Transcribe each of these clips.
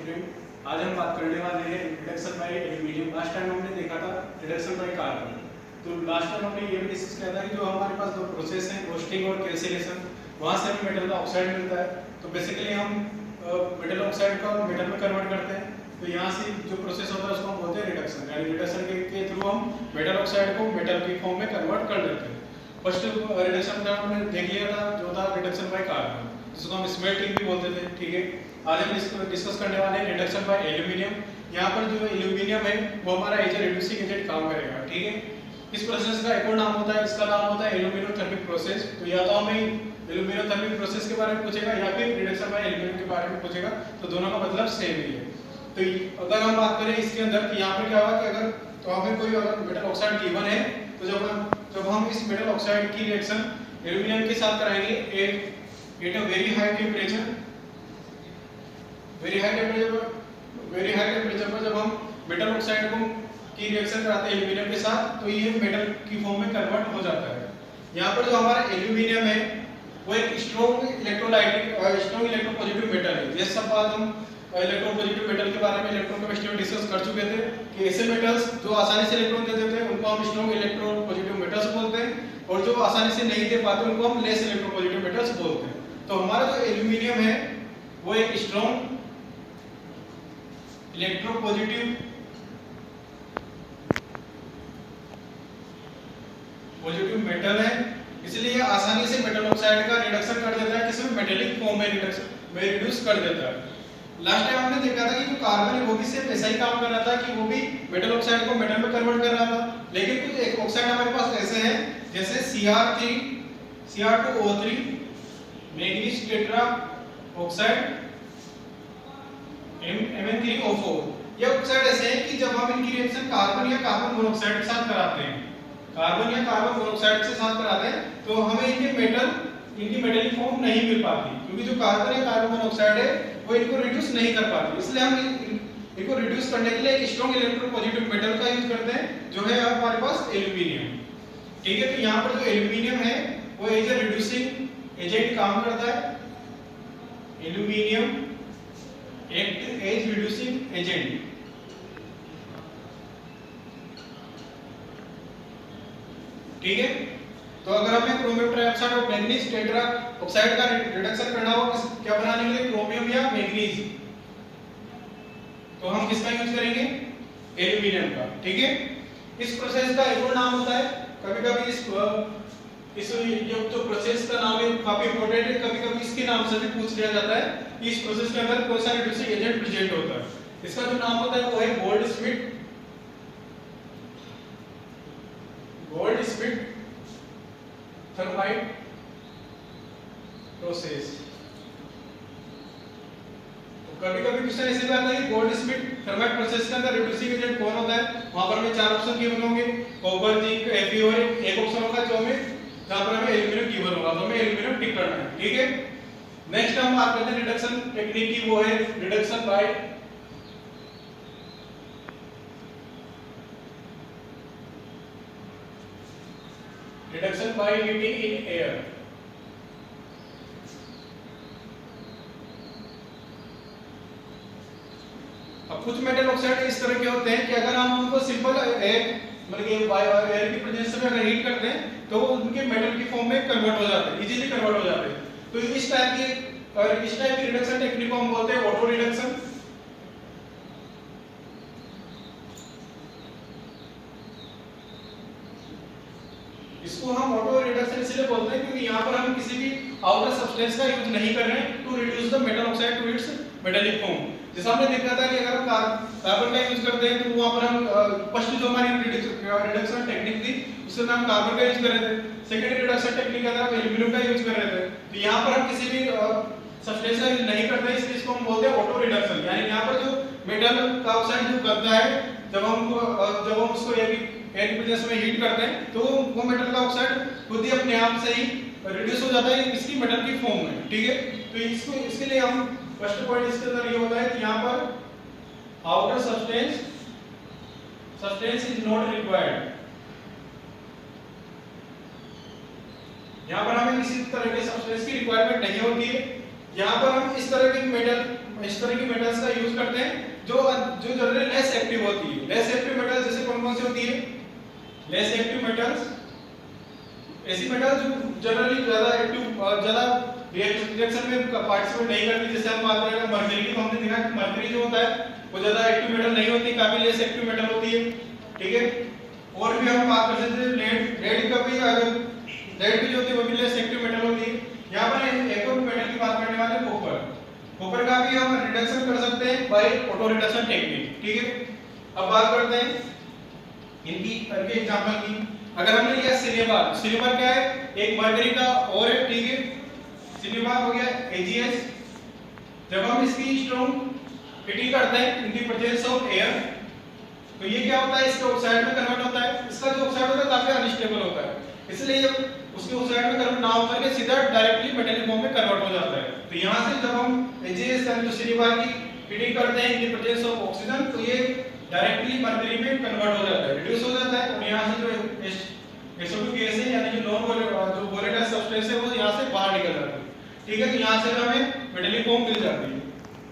Student, आज हम बात करने वाले हैं reduction by aluminium. Last time हमने देखा था रिडक्शन बाय कार्बन। तो लास्ट टाइम हमने ये भी डिस्कस किया था कि जो हमारे पास दो प्रोसेस हैं, रोस्टिंग और कैल्सिनेशन, वहां से हमें मेटल का ऑक्साइड मिलता है। तो बेसिकली हम मेटल ऑक्साइड को मेटल में कन्वर्ट करते हैं। तो यहाँ से जो प्रोसेस होता है उसको हम बोलते हैं रिडक्शन, यानी रिडक्शन के थ्रू हम मेटल ऑक्साइड को मेटल की फॉर्म में कन्वर्ट कर देते हैं। फर्स्ट रिडक्शन का हमने देख लिया था जो था रिडक्शन बाय कार्बन, जिसको हम स्मेल्टिंग भी बोलते थे। ठीक है, आज हम इसको डिस्कस करने वाले हैं रिडक्शन बाय एल्यूमिनियम। यहाँ पर जो एल्यूमिनियम है वो हमारा एज ए रिड्यूसिंग एजेंट काम करेगा। ठीक है, इस प्रोसेस का एक और नाम होता है, इसका नाम होता है एल्यूमिनोथर्मिक प्रोसेस। तो या तो हमें एल्यूमिनोथर्मिक प्रोसेस के बारे में पूछेगा या फिर रिडक्शन बाय एल्यूमिनियम के बारे में पूछेगा, तो दोनों का मतलब सेम ही है। तो अगर हम बात करें इसके अंदर कि यहाँ पर क्या हुआ कि अगर तो हमें कोई अगर मेटल ऑक्साइड गिवन है, तो जब हम इस मेटल ऑक्साइड की रिएक्शन एल्यूमिनियम के साथ कराएंगे at a very high temperature पर जब हम मेटल ऑक्साइड को की रिएक्शन कराते हैं एल्यूमिनियम के साथ, तो ये मेटल की फॉर्म में कन्वर्ट हो जाता है। यहाँ पर जो हमारा एल्यूमिनियम है वो एक स्ट्रॉन्ग इलेक्ट्रोपॉजिटिव मेटल है। जैसे सब बात हम इलेक्ट्रोपॉजिटिव मेटल के बारे में इलेक्ट्रॉन केमिस्ट्री में डिस्कस कर चुके थे कि ऐसे मेटल्स जो आसानी से इलेक्ट्रॉन दे देते हैं उनको हम स्ट्रॉन्ग इलेक्ट्रोपॉजिटिव मेटल्स बोलते हैं, और जो आसानी से नहीं दे पाते उनको हम लेस इलेक्ट्रोपॉजिटिव मेटल्स बोलते हैं। तो हमारा जो एल्यूमिनियम है वो एक स्ट्रॉन्ग इलेक्ट्रोपॉजिटिव मेटल है, इसलिए ये आसानी से मेटल ऑक्साइड का रिडक्शन कर देता है, किसी मेटेलिक फॉर्म में रिड्यूस कर देता है। लास्ट टाइम हमने देखा था कि जो कार्बन है वो भी सिर्फ ऐसा ही काम कर रहा था कि वो भी मेटल ऑक्साइड को मेटल में कन्वर्ट कर रहा था। लेकिन कुछ एक ऑक्साइड हमारे पास ऐसे हैं जैसे Cr2O3 manganese tetra oxide Mn3O4। ये ऑक्साइड ऐसे हैं कि जब हम इनकी रिएक्शन कार्बन या कार्बन मोनोऑक्साइड के साथ कराते हैं, तो हमें इनकी मेटलिक फॉर्म नहीं मिल पाती, क्योंकि जो कार्बन या कार्बन मोनोऑक्साइड है वो इनको रिड्यूस नहीं कर पाती। इसलिए हम इनको रिड्यूस करने के लिए एक स्ट्रॉन्ग इलेक्ट्रोपॉजिटिव मेटल का यूज करते हैं, जो है हमारे पास एल्यूमिनियम। ठीक है, तो यहाँ पर जो एल्यूमिनियम है वो एज ए रिड्यूसिंग एजेंट काम करता है। Aluminium act as reducing agent. ठीक है, तो अगर हमें क्रोमियम ट्राइऑक्साइड और मैंगनीज टेट्रा ऑक्साइड का रिडक्शन करना हो क्या बनाने के लिए, क्रोमियम या मैंगनीज, तो हम किसका यूज करेंगे, एल्यूमिनियम का। ठीक है, इस प्रोसेस का एक और नाम होता है, कभी-कभी इस जो प्रोसेस का नाम है काफी इंपॉर्टेंट है, कभी-कभी इसके नाम से भी पूछ लिया जाता है कि इस प्रोसेस के अंदर कौन सा रिड्यूसिंग एजेंट प्रेजेंट होता है। इसका जो नाम होता है वो है गोल्डस्मिथ थर्माइट प्रोसेस। तो कभी-कभी क्वेश्चन ऐसे भी आता है कि गोल्डस्मिथ थर्माइट प्रोसेस के अंदर रिड्यूसिंग एजेंट कौन होता है। वहां पर हमें चार ऑप्शन गिवन होंगे, कॉपर, जिंक, Fe, और एक ऑप्शन होगा जो जहां पर हमें एल्यूमिनियम गिवन होगा, तो हमें एल्यूमिनियम टिक करना है। ठीक है, नेक्स्ट हम बात करते हैं रिडक्शन टेक्निक की, वो है reduction by heating in air. अब कुछ मेटल ऑक्साइड इस तरह के होते हैं कि अगर हम उनको सिंपल एयर मतलब कि एयर की प्रेजेंस में अगर हीट करते हैं तो वो उनके मेटल की फॉर्म में कन्वर्ट हो जाते हैं, इजीली कन्वर्ट हो जाते हैं। तो इस टाइप की रिडक्शन टेक्निक को हम बोलते हैं ऑटो रिडक्शन। इसको हम ऑटो रिडक्शन इसलिए बोलते हैं क्योंकि यहाँ पर हम किसी भी आउटर सब्सटेंस का यूज नहीं कर रहे हैं to reduce the metal oxide to its metallic form. जैसा हमने देखा था कि अगर हम कार्बन का यूज करते हैं तो वहां पर हम फर्स्ट जो हमारी रिडक्शन टेक्निक थी उसके अंदर हम कार्बन का यूज कर रहे थे, सेकेंडरी रिडक्शन टेक्निक के अंदर हम एल्यूमिनियम का यूज कर रहे थे। तो यहाँ पर हम किसी भी सब्सटेंस का यूज नहीं करते हैं, इसलिए इसको हम बोलते हैं ऑटो रिडक्शन। यानी यहाँ पर जो मेटल का ऑक्साइड जो करता है जब हम उसको एयर की प्रेजेंस में हीट करते हैं तो वो मेटल का ऑक्साइड खुद ही अपने आप से ही रिड्यूस हो जाता है इसकी मेटल की फॉर्म में। ठीक है, तो इसके लिए हम फर्स्ट पॉइंट इसके अंदर ये होता है कि यहाँ पर outer substance is not required. यहाँ पर हमें किसी तरह के सब्सटेंस की रिक्वायरमेंट नहीं होती है। यहाँ पर हम इस तरह की मेटल्स का यूज करते हैं लेस एक्टिव मेटल्स, ऐसी मेटल्स जो जनरली ज्यादा एक्टिव और ज्यादा रिएक्शन में पार्टिसिपेट नहीं करती, जैसे हम बात करें मरकरी की, तो हमने देखा कि मरकरी जो होता है वो ज्यादा एक्टिव मेटल नहीं होती, काफी लेस एक्टिव मेटल होती है, ठीक है। और भी हम बात कर सकते हैं लेड, लेड का भी अगर लेड भी जो होती है वो भी लेस एक्टिव मेटल होती है। यहाँ पर एक और मेटल की बात करने वाले हैं कॉपर। कॉपर का भी हम रिडक्शन कर सकते हैं बाय ऑटो रिडक्शन टेक्निक, ठीक है। अब बात करते हैं इनकी एग्जांपल की। अगर हमने लिया सिल्वर, सिल्वर क्या है, एक मरकरी का और है, ठीक है। सिल्वर हो गया AgS। जब हम इसकी स्ट्रॉन्ग हीटिंग करते हैं in the presence of air, तो ये क्या होता है, इसके ऑक्साइड में कन्वर्ट होता है। इसका जो ऑक्साइड होता है काफी अनस्टेबल होता है, इसलिए जब उसके ऑक्साइड में कन्वर्ट ना होकर के सीधा डायरेक्टली मेटालिक फॉर्म में कन्वर्ट हो जाता है। तो यहां से जब हम AgS यानी सिल्वर की हीटिंग करते हैं in the presence of oxygen, तो ये डायरेक्टली मरकरी में कन्वर्ट हो जाता है, रिड्यूस हो जाता है, और यहां से जो SO2 गैस है यानी जो जो वोलेटाइल सब्सटेंस है वो यहां से बाहर निकल जाता है, ठीक है। तो यहां से हमें मेटालिक फॉर्म मिल जाती है।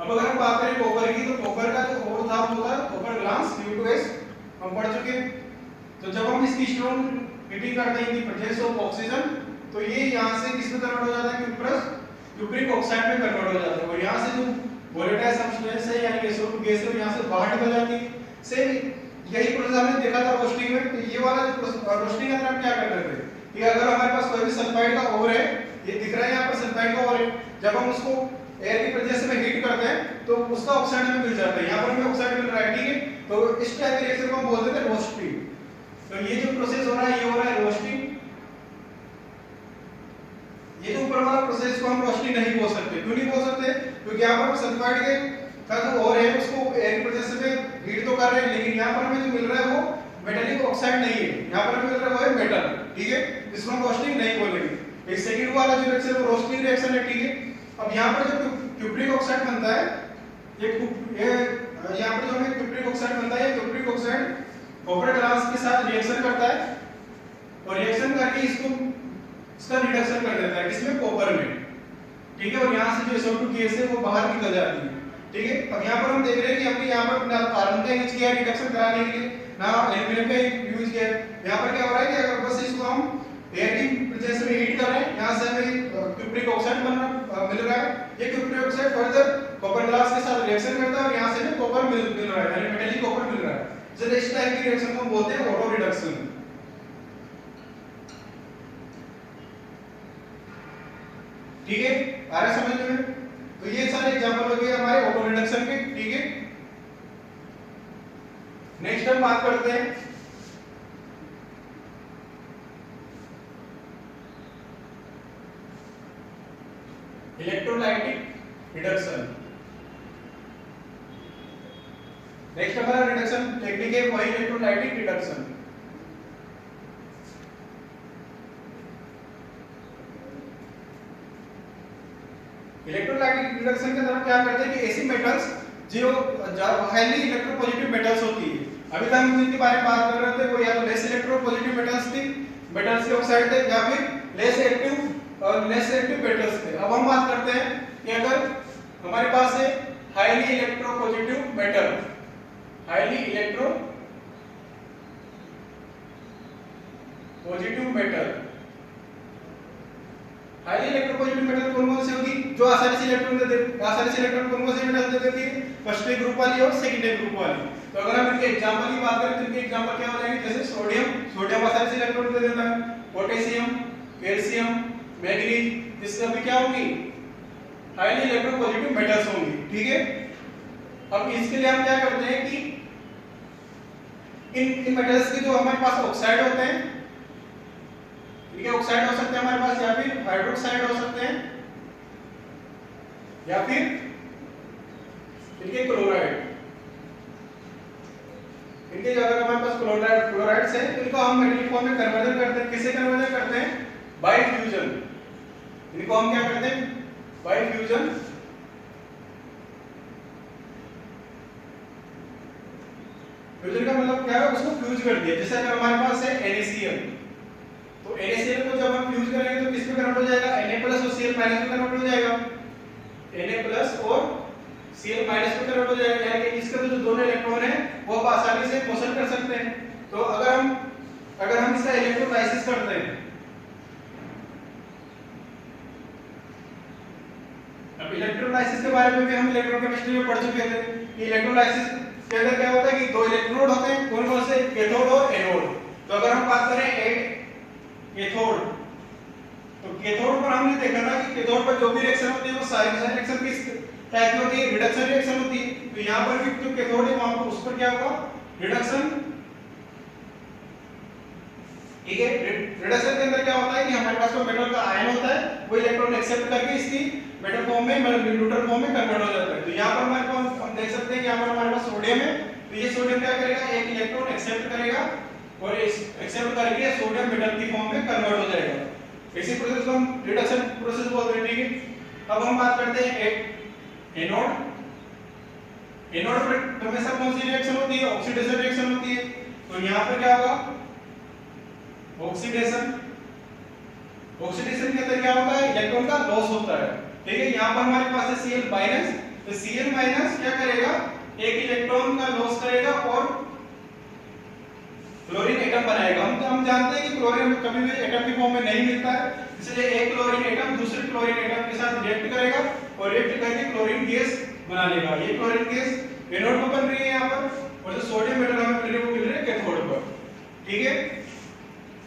अब अगर हम बात करें कॉपर की, तो कॉपर का जो और था वो था कॉपर ग्लास U2S, हम पढ़ चुके। तो जब हम इसकी स्ट्रॉन्ग हीटिंग करते हैं in the presence of oxygen, तो ये यहां से किस में कन्वर्ट हो जाता है, क्यूप्रिक ऑक्साइड में कन्वर्ट हो जाता है, और यहां से जो वोलेटाइल सब्सटेंस है यानी SO2 गैस है यहां से बाहर निकल जाती है। सेम यही प्रोसेस हमने देखा था रोस्टिंग में। तो ये वाला जो रोस्टिंग के अंदर हम क्या करते थे कि अगर हमारे पास कोई भी सल्फाइड का ओर है, ये दिख रहा है यहाँ पर सल्फाइड का ओर है, जब हम उसको एयर की प्रेजेंस में हीट करते हैं तो उसका ऑक्साइड हमें मिल जाता है। यहाँ पर हमें ऑक्साइड मिल रहा है, ठीक है। तो इस टाइप के रिएक्शन को हम बोलते थे रोस्टिंग। तो ये जो प्रोसेस हो रहा है ये हो रहा है रोस्टिंग। ये जो ऊपर वाला प्रोसेस को हम रोस्टिंग नहीं बोल सकते। क्यों नहीं बोल सकते, क्योंकि यहाँ पर सल्फाइड के का जो ओर है उसको एयर की प्रेजेंस में हीट तो कर रहे हैं, लेकिन यहाँ पर हमें जो मिल रहा है वो मेटालिक ऑक्साइड नहीं है, यहाँ पर हमें मिल रहा है वो है मेटल, ठीक है। इसको हम रोस्टिंग नहीं बोलेंगे। एक सेकंड वाला जो रिएक्शन है वो रोस्टिंग रिएक्शन है, ठीक है। अब यहाँ पर जो क्यूप्रिक ऑक्साइड बनता है, ये यहाँ पर जो हमें क्यूप्रिक ऑक्साइड बनता है, ये क्यूप्रिक ऑक्साइड कॉपर ग्लास के साथ रिएक्शन करता है, और रिएक्शन करके इसका रिडक्शन कर देता है किसमें, कॉपर में, ठीक है। और यहाँ से जो SO2 गैस है वो बाहर निकल जाती है, ठीक है। अब यहाँ पर हम देख रहे हैं कि हमने यहाँ पर ना कार्बन का यूज किया है रिडक्शन कराने के लिए, ना एल्यूमीनियम का यूज किया है। यहाँ पर क्या हो रहा है कि अगर बस इसको हम एयर की प्रेजेंस में हीट कर रहे हैं, यहाँ से हमें क्यूप्रिक ऑक्साइड मिल रहा है। ये cupric oxide further copper glass के साथ रिएक्शन करता है और यहाँ से हमें कॉपर मिल रहा है, यानी मेटालिक कॉपर मिल रहा है। जैसे इस टाइप की रिएक्शन को हम बोलते हैं ऑटो रिडक्शन, ठीक है। आ रहा है समझ में? तो ये सारे एग्जांपल हो गए हमारे ऑटो रिडक्शन के, ठीक है। नेक्स्ट हम बात करते हैं इलेक्ट्रोलाइटिक रिडक्शन। नेक्स्ट हमारा रिडक्शन टेक्निक है वही इलेक्ट्रोलाइटिक रिडक्शन। इलेक्ट्रोलाइटिक रिडक्शन के अंदर क्या करते हैं कि ऐसी मेटल्स जो हाईली इलेक्ट्रोपॉजिटिव मेटल्स होती है, अभी तक हम जिनके बारे में बात कर रहे थे वो या तो लेस इलेक्ट्रोपॉजिटिव मेटल्स थी, मेटल्स के ऑक्साइड थे, या फिर लेस एक्टिव मेटल्स थे। अब हम बात करते हैं कि अगर हमारे पास है highly electropositive metal, highly electropositive metal, highly electropositive metal कौन कौन सी होगी, जो आसानी से इलेक्ट्रॉन दे देती, आसानी से इलेक्ट्रॉन कौन कौन सी मेटल दे देती है, फर्स्ट ग्रुप वाली और सेकंड ग्रुप वाली। तो अगर हम इनके एग्जांपल की बात करें तो इनके एग्जांपल क्या हो जाएंगे, जैसे सोडियम, सोडियम आसानी से इलेक्ट्रॉन दे देता है, पोटेशियम, कैल्शियम, मैग्नीज, इससे भी क्या होंगी, हाईली इलेक्ट्रोपॉजिटिव मेटल्स होंगी, ठीक है। अब इसके लिए हम क्या करते हैं कि इन मेटल्स के जो हमारे पास ऑक्साइड होते हैं, ठीक है, ऑक्साइड हो सकते हैं हमारे पास, या फिर हाइड्रोक्साइड हो सकते हैं, या फिर ठीक है क्लोराइड। इनके अगर हमारे पास क्लोराइड्स है तो इनको हम मेटलिक फॉर्म में कन्वर्जन करते हैं। किसे कन्वर्जन करते हैं, बाय फ्यूजन। इनको हम क्या करते हैं, बाय फ्यूजन। फ्यूजन का मतलब क्या है, उसको फ्यूज कर दिया। जैसे अगर हमारे पास है NaCl, तो NaCl को जब हम फ्यूज करेंगे तो किस में कन्वर्ट हो जाएगा, Na+ और Cl- में कन्वर्ट हो जाएगा, Na+ और Cl- में कन्वर्ट हो जाएगा, यानी कि इसके जो दोनों इलेक्ट्रॉन है वो आप आसानी से मोशन कर सकते हैं। तो अगर हम अगर हम इसका इलेक्ट्रोलाइसिस करते हैं, अब इलेक्ट्रोलाइसिस के बारे में भी हम इलेक्ट्रोकेमिस्ट्री में पढ़ चुके थे कि इलेक्ट्रोलाइसिस के अंदर क्या होता है कि दो इलेक्ट्रोड होते हैं, कौन कौन से, कैथोड और एनोड। तो अगर हम बात करें कैथोड, तो कैथोड पर हमने देखा था कि कैथोड पर जो भी रिएक्शन होती है वो सारी रिएक्शन किस टाइप की होती है, रिडक्शन रिएक्शन होती है। तो यहाँ पर भी जो कैथोड है वहां पर उस पर क्या होगा, रिडक्शन। ठीक है, रिडक्शन के अंदर क्या होता है कि हमारे पास जो मेटल का आयन होता है वो इलेक्ट्रॉन एक्सेप्ट करके इसकी मेटल फॉर्म में, मतलब न्यूट्रल फॉर्म में कन्वर्ट हो जाता है। तो यहाँ पर हमारे पास हम देख सकते हैं कि यहाँ पर हमारे पास सोडियम है, तो ये सोडियम क्या करेगा, एक इलेक्ट्रॉन एक्सेप्ट करेगा और इस एक्सेप्ट करके सोडियम मेटल की फॉर्म में कन्वर्ट हो जाएगा। इसी प्रोसेस को हम रिडक्शन प्रोसेस बोलते हैं। ठीक है, अब हम बात करते हैं एक एनोड। एनोड पर हमेशा कौन सी रिएक्शन होती है, ऑक्सीडेशन रिएक्शन होती है। तो यहाँ पर क्या होगा, ऑक्सीडेशन। ऑक्सीडेशन के अंदर क्या होता है, इलेक्ट्रॉन का लॉस होता है। ठीक है, यहाँ पर हमारे पास है Cl माइनस, तो Cl माइनस क्या करेगा, एक इलेक्ट्रॉन का लॉस करेगा और क्लोरीन एटम बनाएगा। हम जानते हैं कि क्लोरीन कभी भी एटम की फॉर्म में नहीं मिलता है, इसलिए एक क्लोरीन एटम दूसरे क्लोरीन एटम के साथ रिएक्ट करेगा और रिएक्ट करके क्लोरीन गैस बना लेगा। ये क्लोरीन गैस एनोड पर बन रही है यहाँ पर, और जो सोडियम मेटल हमें मिल रही है वो मिल रही है कैथोड पर। ठीक है,